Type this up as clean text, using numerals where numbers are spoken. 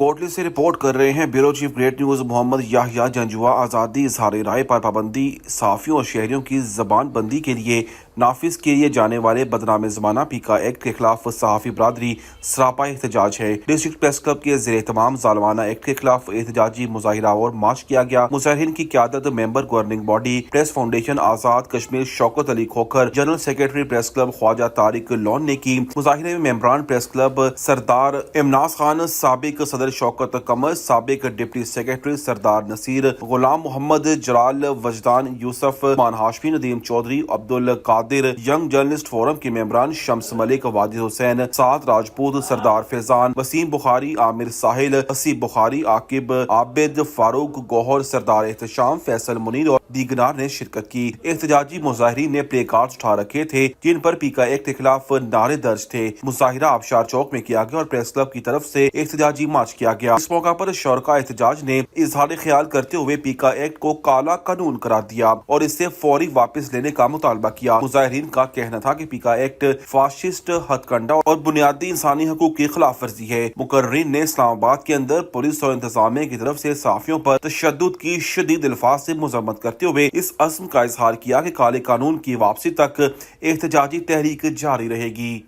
کوٹلی سے رپورٹ کر رہے ہیں بیورو چیف گریٹ نیوز محمد یحییٰ جنجوعہ۔ آزادی اظہار رائے پر پابندی صحافیوں اور شہریوں کی زبان بندی کے لیے نافذ کیے جانے والے بدنام زمانہ پیکا ایکٹ کے خلاف صحافی برادری سراپا احتجاج ہے۔ ڈسٹرکٹ پریس کلب کے زیر اہتمام ظالمانہ ایکٹ کے خلاف احتجاجی مظاہرہ اور مارچ کیا گیا۔ مظاہرین کی قیادت member governing body press foundation Azad Kashmir Shaukat Ali Khokhar, general secretary press club Khawaja Tariq Lone نے کی۔ مظاہرے میں ممبران پریس کلب سردار امناز خان، سابق صدر شوکت قمر، سابق ڈپٹی سیکرٹری سردار نصیر، غلام محمد، جلال وجدان، یوسف مان ہاشمی، ندیم چودھری، عبد القادر، ینگ جرنلسٹ فورم کے ممبران شمس ملک، وادی حسین، سعد راجپوت، سردار فیضان، وسیم بخاری، عامر ساحل، حسیب بخاری، عاقب عابد، فاروق گوہر، سردار احتشام، فیصل منیر اور دیگران نے شرکت کی۔ احتجاجی مظاہرین نے پلے کارڈز اٹھا رکھے تھے جن پر پیکا ایکٹ کے خلاف نعرے درج تھے۔ مظاہرہ آبشار چوک میں کیا گیا اور پریس کلب کی طرف سے احتجاجی مارچ کیا گیا۔ اس موقع پر شرکاء احتجاج نے اظہار خیال کرتے ہوئے پیکا ایکٹ کو کالا قانون قرار دیا اور اسے فوری واپس لینے کا مطالبہ کیا۔ مظاہرین کا کہنا تھا کہ پیکا ایکٹ فاشسٹ ہتھ کنڈہ اور بنیادی انسانی حقوق کی خلاف ورزی ہے۔ مقررین نے اسلام آباد کے اندر پولیس اور انتظامیہ کی طرف سے صحافیوں پر تشدد کی شدید الفاظ سے مذمت کرتے ہوئے اس عزم کا اظہار کیا کہ کالے قانون کی واپسی تک احتجاجی تحریک جاری رہے گی۔